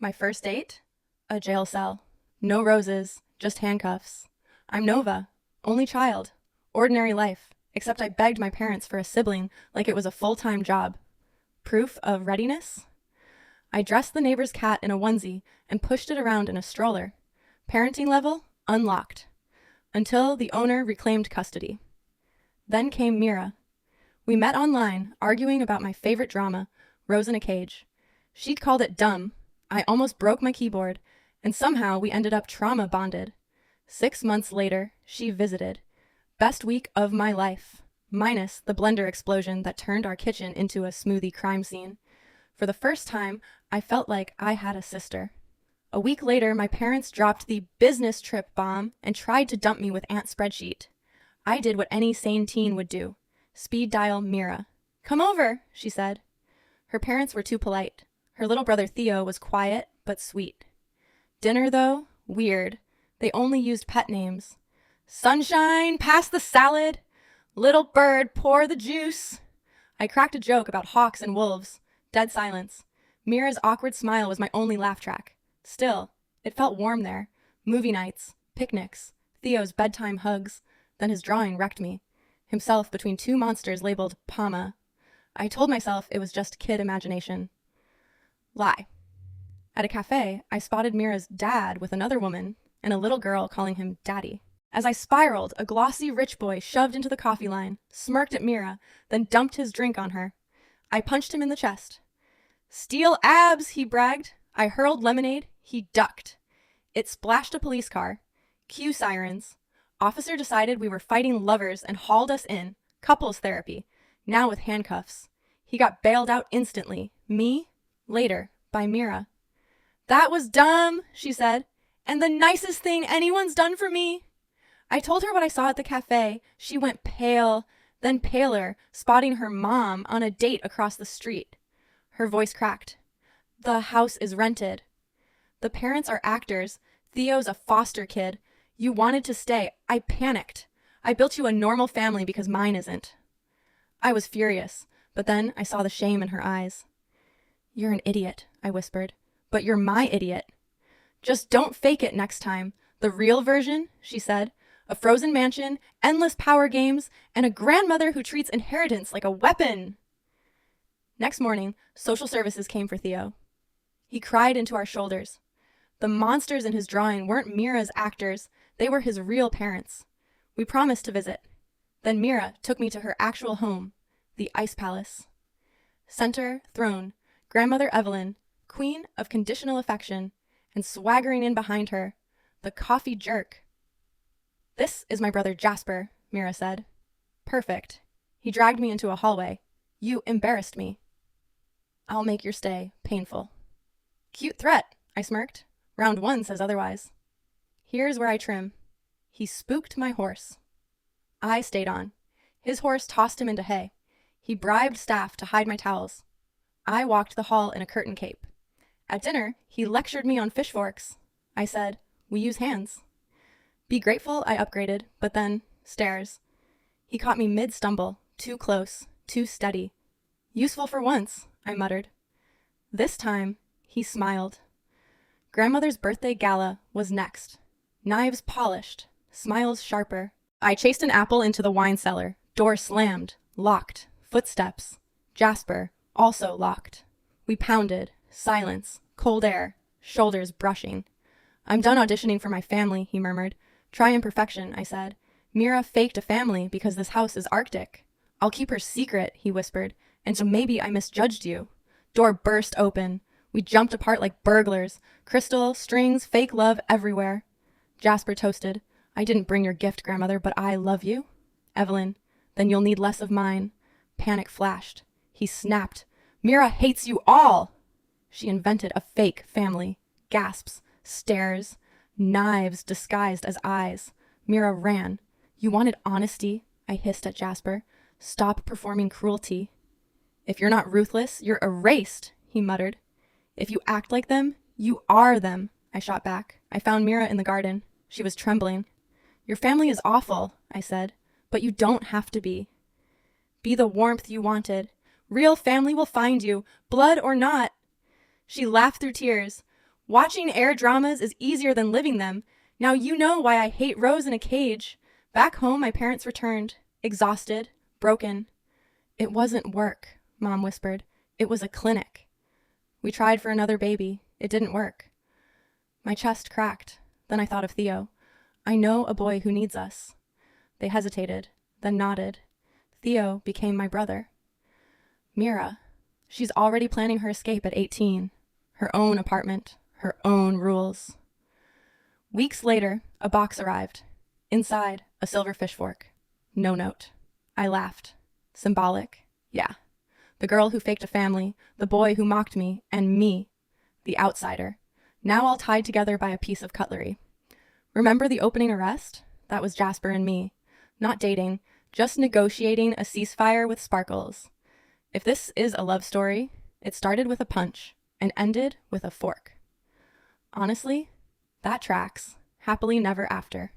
My first date? A jail cell. No roses, just handcuffs. I'm Nova, only child. Ordinary life, except I begged my parents for a sibling like it was a full-time job. Proof of readiness? I dressed the neighbor's cat in a onesie and pushed it around in a stroller. Parenting level? Unlocked. Until the owner reclaimed custody. Then came Mira. We met online, arguing about my favorite drama, Rose in a Cage. She'd called it dumb. I almost broke my keyboard, and somehow we ended up trauma bonded. 6 months later, she visited. Best week of my life, minus the blender explosion that turned our kitchen into a smoothie crime scene. For the first time, I felt like I had a sister. A week later, my parents dropped the business trip bomb and tried to dump me with Aunt Spreadsheet. I did what any sane teen would do. Speed dial Mira. "Come over," she said. Her parents were too polite. Her little brother Theo was quiet but sweet. Dinner, though, weird. They only used pet names. "Sunshine, pass the salad. Little bird, pour the juice." I cracked a joke about hawks and wolves. Dead silence. Mira's awkward smile was my only laugh track. Still, it felt warm there. Movie nights, picnics, Theo's bedtime hugs. Then his drawing wrecked me. Himself between two monsters labeled Pama. I told myself it was just kid imagination. Lie. At a cafe, I spotted Mira's dad with another woman and a little girl calling him Daddy. As I spiraled, a glossy rich boy shoved into the coffee line, smirked at Mira, then dumped his drink on her. I punched him in the chest. "Steel abs," he bragged. I hurled lemonade. He ducked. It splashed a police car. Cue sirens. Officer decided we were fighting lovers and hauled us in. Couples therapy. Now with handcuffs. He got bailed out instantly. Me? Later. By Mira. "That was dumb," she said. "And the nicest thing anyone's done for me." I told her what I saw at the cafe. She went pale, then paler, spotting her mom on a date across the street. Her voice cracked. "The house is rented." "The parents are actors. Theo's a foster kid. You wanted to stay. I panicked. I built you a normal family because mine isn't." I was furious, but then I saw the shame in her eyes. "You're an idiot," I whispered. "But you're my idiot." "Just don't fake it next time. The real version," she said. "A frozen mansion, endless power games, and a grandmother who treats inheritance like a weapon." Next morning, social services came for Theo. He cried into our shoulders. The monsters in his drawing weren't Mira's actors. They were his real parents. We promised to visit. Then Mira took me to her actual home, the Ice Palace. Center, throne, Grandmother Evelyn, queen of conditional affection, and swaggering in behind her, the coffee jerk. "This is my brother Jasper," Mira said. "Perfect." He dragged me into a hallway. "You embarrassed me." "I'll make your stay painful." "Cute threat," I smirked. "Round 1 says otherwise." "Here's where I trim." He spooked my horse. I stayed on. His horse tossed him into hay. He bribed staff to hide my towels. I walked the hall in a curtain cape. At dinner, he lectured me on fish forks. I said, "We use hands." "Be grateful I upgraded," but then, stares. He caught me mid-stumble, too close, too steady. "Useful for once," I muttered. This time, he smiled. Grandmother's birthday gala was next. Knives polished, smiles sharper. I chased an apple into the wine cellar. Door slammed, locked, footsteps. Jasper, also locked. We pounded, silence, cold air, shoulders brushing. "I'm done auditioning for my family," he murmured. "Try imperfection," I said. "Mira faked a family because this house is Arctic." "I'll keep her secret," he whispered, "and so maybe I misjudged you." Door burst open. We jumped apart like burglars. Crystal, strings, fake love everywhere. Jasper toasted. "I didn't bring your gift, Grandmother, but I love you." Evelyn, "Then you'll need less of mine." Panic flashed. He snapped. "Mira hates you all." She invented a fake family. Gasps, stares, knives disguised as eyes. Mira ran. "You wanted honesty," I hissed at Jasper. "Stop performing cruelty." "If you're not ruthless, you're erased," he muttered. "If you act like them, you are them," I shot back. I found Mira in the garden. She was trembling. "Your family is awful," I said, "but you don't have to be. Be the warmth you wanted. Real family will find you, blood or not." She laughed through tears. Watching air dramas is easier than living them. Now you know why I hate Rose in a cage. Back home, my parents returned, exhausted, broken. It wasn't work, Mom whispered. It was a clinic. We tried for another baby. It didn't work. My chest cracked. Then I thought of Theo. I know a boy who needs us. They hesitated, then nodded. Theo became my brother. Mira. She's already planning her escape at 18. Her own apartment, her own rules. Weeks later, a box arrived. Inside, a silver fish fork. No note. I laughed. Symbolic. Yeah. The girl who faked a family, the boy who mocked me, and me, the outsider, now all tied together by a piece of cutlery. Remember the opening arrest? That was Jasper and me. Not dating, just negotiating a ceasefire with Sparkles. If this is a love story, it started with a punch and ended with a fork. Honestly, that tracks. Happily never after.